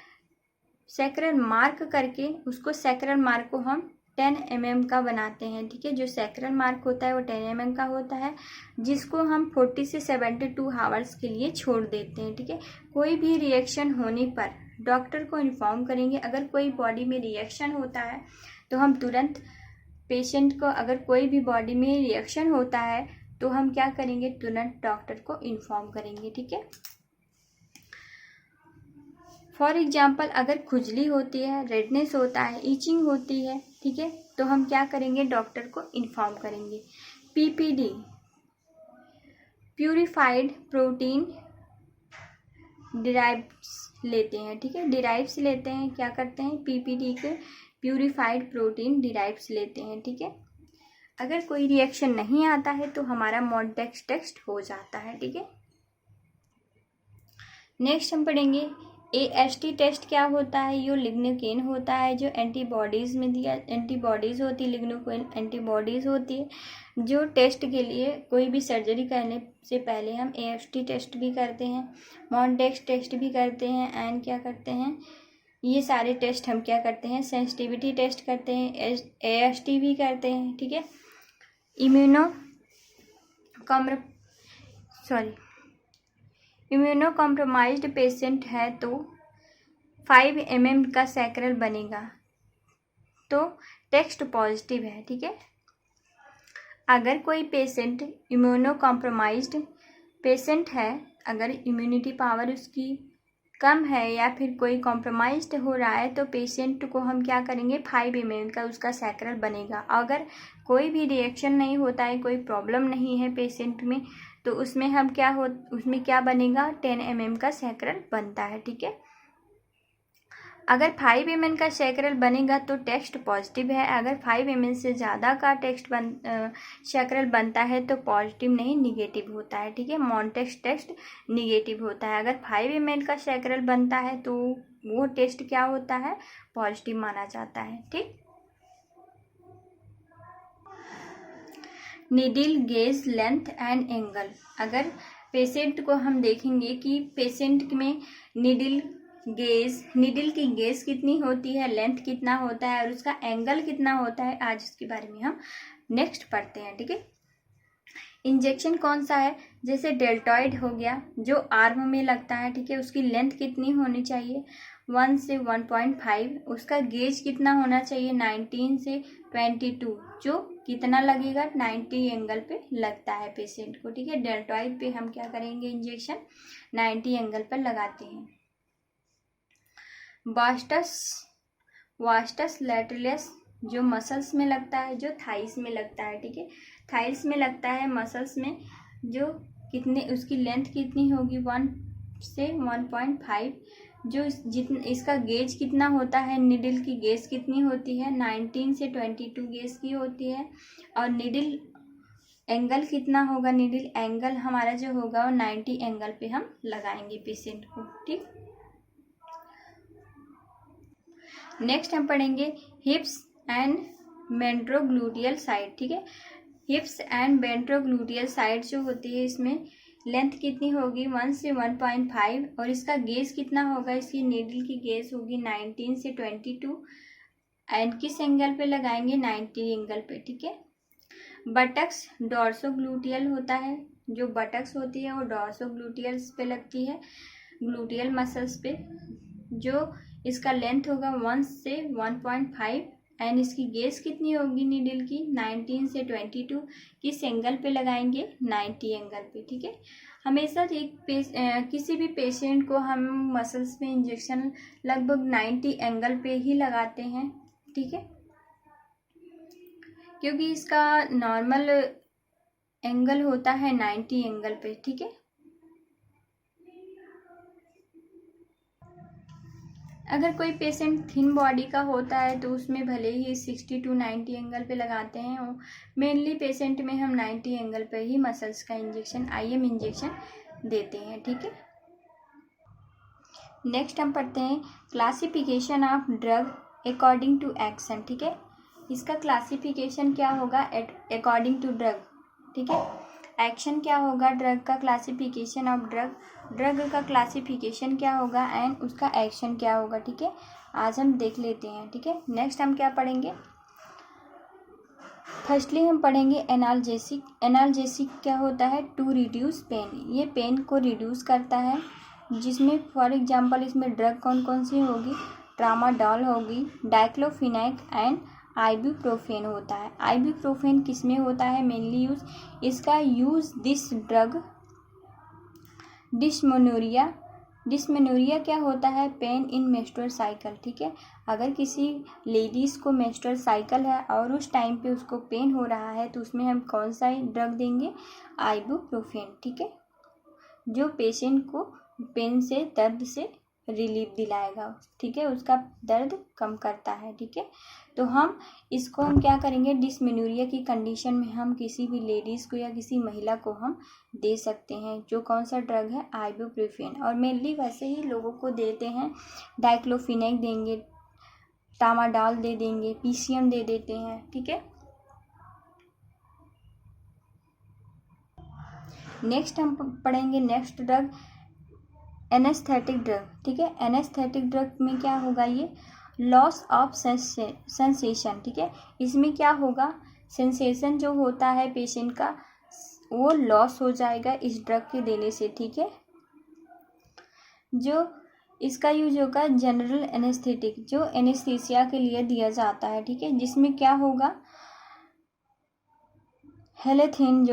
सैक्रल मार्क करके उसको सैक्रल मार्क को हम 10 mm का बनाते हैं, ठीक है। जो सैक्रल मार्क होता है वो 10 mm का होता है, जिसको हम 40 से 72 आवर्स के लिए छोड़ देते हैं, ठीक है। कोई भी रिएक्शन होने पर डॉक्टर को इन्फॉर्म करेंगे। अगर कोई बॉडी में रिएक्शन होता है तो हम तुरंत पेशेंट को, अगर कोई भी बॉडी में रिएक्शन होता है तो हम क्या करेंगे, तुरंत डॉक्टर को इन्फॉर्म करेंगे, ठीक है। फॉर एग्जाम्पल अगर खुजली होती है, रेडनेस होता है, ईचिंग होती है, ठीक है, तो हम क्या करेंगे, डॉक्टर को इन्फॉर्म करेंगे। पीपीडी प्यूरिफाइड प्रोटीन डिराइव्स लेते हैं, ठीक है, डिराइव्स लेते हैं। क्या करते हैं, पीपीडी के प्यूरिफाइड प्रोटीन डिराइव्स लेते हैं, ठीक है। अगर कोई रिएक्शन नहीं आता है तो हमारा मॉन्टेक्स टेक्स्ट हो जाता है, ठीक है। नेक्स्ट हम पढ़ेंगे AST टेस्ट क्या होता है। ये लिग्नोकेन होता है जो एंटीबॉडीज़ में दिया, एंटीबॉडीज़ होती है, लिग्नोकेन एंटीबॉडीज़ होती है, जो टेस्ट के लिए कोई भी सर्जरी करने से पहले हम AST टेस्ट भी करते हैं, मॉन्टेक्स टेस्ट भी करते हैं, एंड क्या करते हैं, ये सारे टेस्ट हम क्या करते हैं, सेंसिटिविटी टेस्ट करते हैं, AST भी करते हैं, ठीक है। इम्यूनो कॉम्प्रोमाइज्ड पेशेंट है तो 5 mm का सैक्रल बनेगा तो टेक्स्ट पॉजिटिव है, ठीक है। अगर कोई पेशेंट इम्यूनो कॉम्प्रोमाइज्ड पेशेंट है, अगर इम्यूनिटी पावर उसकी कम है या फिर कोई कॉम्प्रोमाइज्ड हो रहा है तो पेशेंट को हम क्या करेंगे, 5 mm का उसका सैक्रल बनेगा। अगर कोई भी रिएक्शन नहीं होता है, कोई प्रॉब्लम नहीं है पेशेंट में, तो उसमें उसमें क्या बनेगा, 10 mm का सैक्रल बनता है, ठीक है। अगर 5 mm का सैक्रल बनेगा तो टेक्स्ट पॉजिटिव है। अगर 5 mm से ज़्यादा का सैक्रल बनता है तो पॉजिटिव नहीं, निगेटिव होता है, ठीक है। मॉन्टेक्स टेस्ट निगेटिव होता है। अगर 5 mm का सैक्रल बनता है तो वो टेस्ट क्या होता है, पॉजिटिव माना जाता है, ठीक। Needle gauge length and angle. अगर पेशेंट को हम देखेंगे कि पेशेंट में नीडल की गेज कितनी होती है, लेंथ कितना होता है और उसका एंगल कितना होता है, आज इसके बारे में हम नेक्स्ट पढ़ते हैं, ठीक है। इंजेक्शन कौन सा है, जैसे डेल्टॉइड हो गया जो आर्म में लगता है, ठीक है, उसकी लेंथ कितनी होनी चाहिए, 1 से 1.5। उसका गेज कितना होना चाहिए, 19 से 22, जो कितना लगेगा, 90 एंगल पे लगता है पेशेंट को, ठीक है। डेल्टॉइड पे हम क्या करेंगे, इंजेक्शन 90 एंगल पर लगाते हैं। वास्टस लैटरलिस जो मसल्स में लगता है, जो थाइस में लगता है, ठीक है, थाइस में लगता है मसल्स में, जो कितने उसकी लेंथ कितनी होगी, 1 से 1.5। जो इसका गेज कितना होता है, निडल की गेज कितनी होती है, 19 से 22 गेज की होती है। और निडल एंगल कितना होगा, निडल एंगल हमारा जो होगा वो 90 एंगल पे हम लगाएंगे पेशेंट को, ठीक। नेक्स्ट हम पढ़ेंगे हिप्स एंड वेंट्रोग्लूटियल साइड, ठीक है। हिप्स एंड वेंट्रोग्लूटियल साइड जो होती है, इसमें लेंथ कितनी होगी, 1 से 1.5, और इसका गेज कितना होगा, इसकी नीडल की गेज होगी 19 से 22, एंड किस एंगल पे लगाएंगे, 90 एंगल पे, ठीक है। बटक्स डॉर्सोग्लूटियल होता है, जो बटक्स होती है वो डॉर्सोग्लूटियल्स पे लगती है, ग्लूटियल मसल्स पे, जो इसका लेंथ होगा 1 से 1.5, एंड इसकी गेज कितनी होगी नीडल की, 19 से 22। किस एंगल पे लगाएंगे, 90 एंगल पे, ठीक है। हमेशा किसी भी पेशेंट को हम मसल्स में इंजेक्शन लगभग 90 एंगल पे ही लगाते हैं, ठीक है, क्योंकि इसका नॉर्मल एंगल होता है 90 एंगल पे, ठीक है। अगर कोई पेशेंट थिन बॉडी का होता है तो उसमें भले ही 60 to 90 एंगल पे लगाते हैं, और मेनली पेशेंट में हम 90 एंगल पे ही मसल्स का इंजेक्शन, IM इंजेक्शन देते हैं, ठीक है। नेक्स्ट हम पढ़ते हैं classification of drug according to action, ठीक है। इसका क्लासिफिकेशन क्या होगा अकॉर्डिंग टू ड्रग, ठीक है। एक्शन क्या होगा ड्रग का, क्लासिफिकेशन ऑफ ड्रग का क्लासिफिकेशन क्या होगा एंड उसका एक्शन क्या होगा, ठीक है। आज हम देख लेते हैं, ठीक है। नेक्स्ट हम क्या पढ़ेंगे, फर्स्टली हम पढ़ेंगे एनाल्जेसिक। एनाल्जेसिक क्या होता है, टू रिड्यूस पेन, ये पेन को रिड्यूस करता है, जिसमें फॉर एग्जांपल इसमें ड्रग कौन कौन सी होगी, ट्रामाडोल होगी, डाइक्लोफिनेक एंड आइबुप्रोफेन होता है। आइबुप्रोफेन किस में होता है मेनली यूज, इसका यूज दिस ड्रग डिस्मेनोरिया क्या होता है, पेन इन मेंस्ट्रुअल साइकिल, ठीक है। अगर किसी लेडीज़ को मेंस्ट्रुअल साइकिल है और उस टाइम पे उसको पेन हो रहा है तो उसमें हम कौन सा ड्रग देंगे, आइबुप्रोफेन, ठीक है, जो पेशेंट को पेन से, दर्द से रिलीफ दिलाएगा, ठीक है, उसका दर्द कम करता है, ठीक है। तो हम इसको हम क्या करेंगे, डिस्मेनोरिया की कंडीशन में हम किसी भी लेडीज़ को या किसी महिला को हम दे सकते हैं, जो कौन सा ड्रग है, आइबुप्रोफेन। और मेनली वैसे ही लोगों को देते हैं, डाइक्लोफिनेक देंगे, ट्रामाडोल दे देंगे, PCM दे देते हैं, ठीक है। नेक्स्ट हम पढ़ेंगे नेक्स्ट ड्रग एनेस्थेटिक ड्रग, ठीक है। एनेस्थेटिक ड्रग में क्या होगा, ये लॉस ऑफ सेंसेशन, ठीक है। इसमें क्या होगा, सेंसेशन जो होता है पेशेंट का वो लॉस हो जाएगा इस ड्रग के देने से, ठीक है। जो इसका यूज होगा जनरल एनेस्थेटिक, जो एनेस्थीसिया के लिए दिया जाता है, ठीक है, जिसमें क्या होगा, हेलेथिन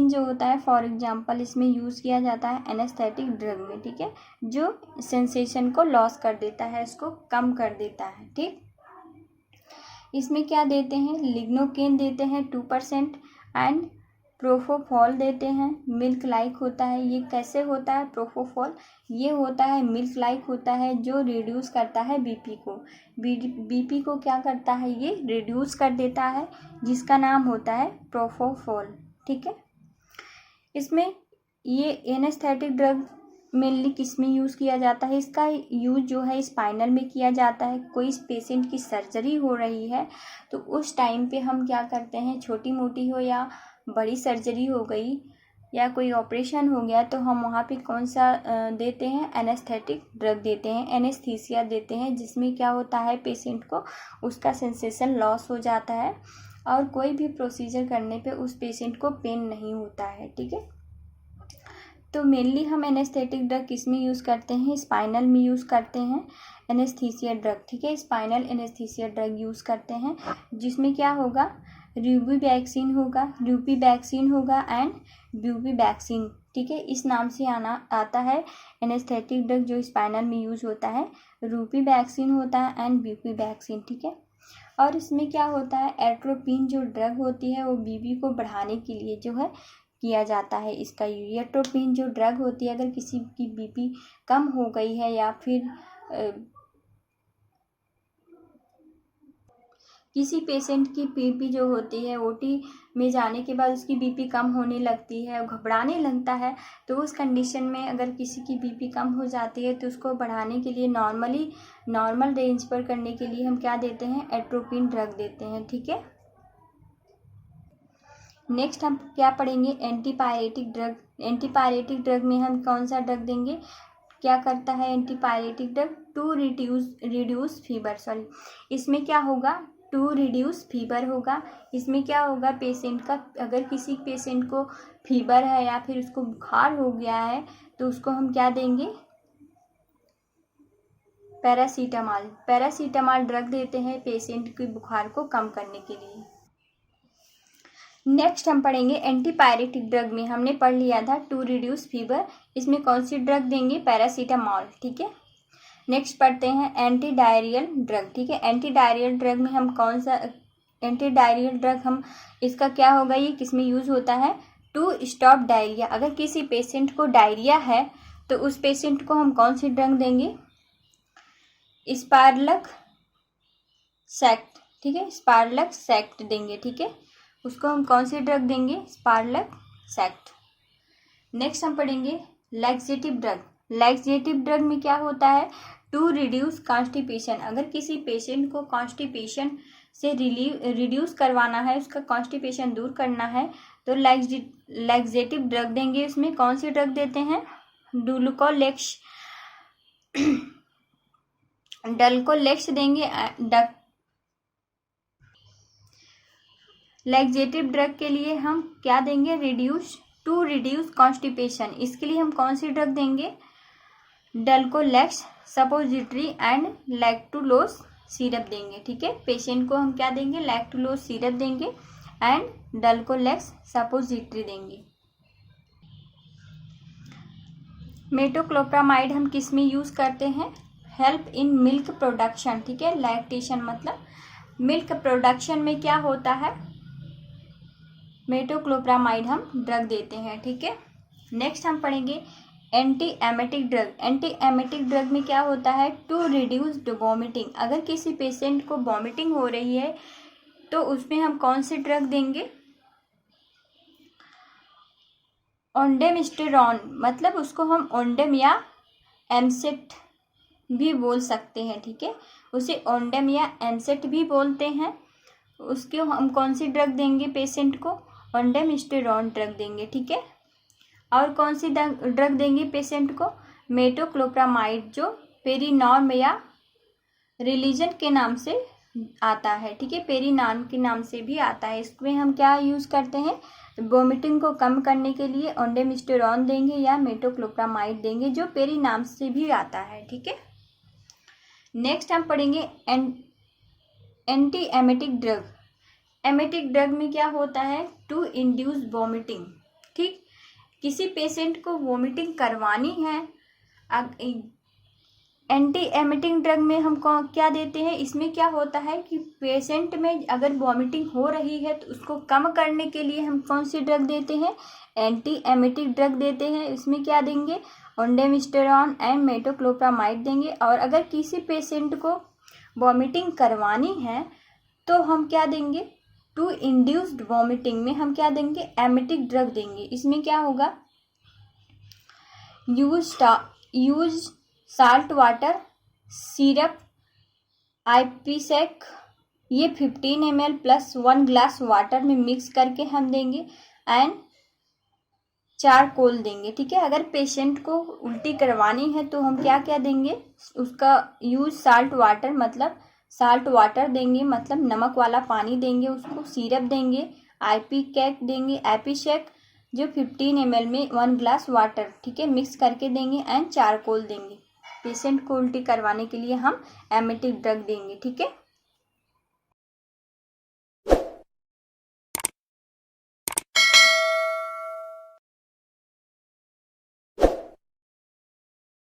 जो होता है फॉर एग्जांपल इसमें यूज़ किया जाता है एनेस्थेटिक ड्रग में, ठीक है, जो सेंसेशन को लॉस कर देता है, इसको कम कर देता है, ठीक। इसमें क्या देते हैं, लिग्नोकेन देते हैं 2% एंड प्रोपोफॉल देते हैं, मिल्क लाइक होता है। ये कैसे होता है प्रोपोफॉल, ये होता है मिल्क लाइक होता है, जो रिड्यूस करता है बीपी को। बीपी को क्या करता है, ये रिड्यूस कर देता है, जिसका नाम होता है प्रोपोफॉल, ठीक है। इसमें ये एनेस्थेटिक ड्रग मेनली किस में यूज़ किया जाता है, इसका यूज जो है स्पाइनल में किया जाता है। कोई पेशेंट की सर्जरी हो रही है तो उस टाइम पे हम क्या करते हैं, छोटी मोटी हो या बड़ी सर्जरी हो गई या कोई ऑपरेशन हो गया तो हम वहाँ पे कौन सा देते हैं, एनेस्थेटिक ड्रग देते हैं, एनेस्थीसिया देते हैं, जिसमें क्या होता है पेशेंट को उसका सेंसेशन लॉस हो जाता है और कोई भी प्रोसीजर करने पे उस पेशेंट को पेन नहीं होता है, ठीक है। तो मेनली हम एनेस्थेटिक ड्रग किस में यूज़ करते हैं, स्पाइनल में यूज़ करते हैं एनेस्थीसिया ड्रग, ठीक है। स्पाइनल एनेस्थीसिया ड्रग यूज़ करते हैं, जिसमें क्या होगा, र्यूबीवैक्सीन होगा एंड ब्यूबीवैक्सीन, ठीक है। इस नाम से आता है एनेस्थेटिक ड्रग जो स्पाइनल में यूज़ होता है, रूबीवैक्सीन होता है एंड ब्यूबीवैक्सीन, ठीक है। और इसमें क्या होता है, एट्रोपिन जो ड्रग होती है वो बीपी को बढ़ाने के लिए जो है किया जाता है इसका यूज। एट्रोपिन जो ड्रग होती है, अगर किसी की बीपी कम हो गई है या फिर किसी पेशेंट की बीपी जो होती है ओटी में जाने के बाद उसकी बीपी कम होने लगती है, घबराने लगता है, तो उस कंडीशन में अगर किसी की बीपी कम हो जाती है तो उसको बढ़ाने के लिए नॉर्मल रेंज पर करने के लिए हम क्या देते हैं, एट्रोपिन ड्रग देते हैं, ठीक है। नेक्स्ट हम क्या पढ़ेंगे, एंटीपायरेटिक ड्रग। एंटीपायरेटिक ड्रग में हम कौन सा ड्रग देंगे, क्या करता है antipyretic drug, to reduce fever, इसमें क्या होगा, टू रिड्यूस फीवर होगा। इसमें क्या होगा, पेशेंट का अगर किसी पेशेंट को फीवर है या फिर उसको बुखार हो गया है तो उसको हम क्या देंगे, पैरासीटामॉल ड्रग देते हैं पेशेंट के बुखार को कम करने के लिए। नेक्स्ट हम पढ़ेंगे एंटीपायरेटिक ड्रग में हमने पढ़ लिया था टू रिड्यूस फीवर, इसमें कौन सी ड्रग देंगे, पैरासीटामॉल, ठीक है। नेक्स्ट पढ़ते हैं एंटी डायरियल ड्रग, ठीक है। एंटी डायरियल ड्रग में हम कौन सा एंटी डायरियल ड्रग हम इसका क्या होगा, ये किसमें यूज होता है, टू स्टॉप डायरिया। अगर किसी पेशेंट को डायरिया है तो उस पेशेंट को हम कौन सी ड्रग देंगे, स्पारलक सेक्ट, ठीक है, स्पारलक सेक्ट देंगे, ठीक है, उसको हम कौन सी ड्रग देंगे, स्पारलक सेक्ट। नेक्स्ट हम पढ़ेंगे लैक्सेटिव ड्रग। लैक्सेटिव ड्रग में क्या होता है, टू रिड्यूस कॉन्स्टिपेशन। अगर किसी पेशेंट को कॉन्स्टिपेशन से रिड्यूस करवाना है, उसका कॉन्स्टिपेशन दूर करना है, तो लैक्सेटिव ड्रग देंगे। इसमें कौन सी ड्रग देते हैं, डुलोकोलेक्स डल्कोलेक्स देंगे। लैक्सेटिव ड्रग के लिए हम क्या देंगे, टू रिड्यूस कॉन्स्टिपेशन। इसके लिए हम कौन सी ड्रग देंगे, डल्कोलेक्स सपोजिटरी एंड लैक्टुलोज सिरप देंगे, ठीक है। पेशेंट को हम क्या देंगे, लैक्टुलोज सिरप देंगे एंड डल्कोलेक्स सपोजिटरी देंगे। मेटोक्लोप्रामाइड हम किस में यूज करते हैं, हेल्प इन मिल्क प्रोडक्शन, ठीक है, लैक्टेशन मतलब मिल्क प्रोडक्शन में क्या होता है, मेटोक्लोप्रामाइड हम ड्रग देते हैं, ठीक है। नेक्स्ट हम पढ़ेंगे anti emetic drug. Anti emetic drug में क्या होता है, टू रिड्यूस वॉमिटिंग। अगर किसी पेशेंट को वॉमिटिंग हो रही है तो उसमें हम कौन सी ड्रग देंगे, ओंडेमिस्टेरॉन, मतलब उसको हम ओंडेम या एमसेट भी बोल सकते हैं, ठीक है, उसे ओंडेम या एमसेट भी बोलते हैं। उसको हम कौन सी ड्रग देंगे पेशेंट को, ओंडेमिस्टेरॉन ड्रग देंगे, ठीक है। और कौन सी ड्रग देंगे पेशेंट को, मेटोक्लोप्रामाइड, जो पेरिनॉर्म या रिलीजन के नाम से आता है, ठीक है, पेरिनॉर्म के नाम से भी आता है। इसमें हम क्या यूज करते हैं, वोमिटिंग को कम करने के लिए ओंडेमिस्टेरॉन देंगे या मेटोक्लोप्रामाइड देंगे, जो पेरिनॉर्म से भी आता है, ठीक है। नेक्स्ट हम पढ़ेंगे anti emetic drug. Emetic drug में क्या होता है, टू इंड्यूस वोमिटिंग, ठीक, किसी पेशेंट को वोमिटिंग करवानी है। एंटी एमिटिंग ड्रग में हम क्या देते हैं, इसमें क्या होता है कि पेशेंट में अगर वॉमिटिंग हो रही है तो उसको कम करने के लिए हम कौन सी ड्रग देते हैं, एंटी एमिटिक ड्रग देते हैं। इसमें क्या देंगे, ओंडेमिस्टेरॉन एंड मेटोक्लोप्रामाइड देंगे। और अगर किसी पेशेंट को वॉमिटिंग करवानी है तो हम क्या देंगे, टू इंड्यूस्ड वॉमिटिंग में हम क्या देंगे, एमिटिक ड्रग देंगे। इसमें क्या होगा, use salt water syrup IPsec, ये 15 ml प्लस 1 ग्लास वाटर में मिक्स करके हम देंगे एंड चारकोल देंगे, ठीक है। अगर पेशेंट को उल्टी करवानी है तो हम क्या क्या देंगे, उसका यूज साल्ट वाटर मतलब साल्ट वाटर देंगे, मतलब नमक वाला पानी देंगे उसको, सिरप देंगे, आईपीसेक देंगे, आईपीसेक जो 15 ml में 1 ग्लास वाटर, ठीक है, मिक्स करके देंगे एंड चारकोल देंगे। पेशेंट को उल्टी करवाने के लिए हम एमेटिक ड्रग देंगे, ठीक है।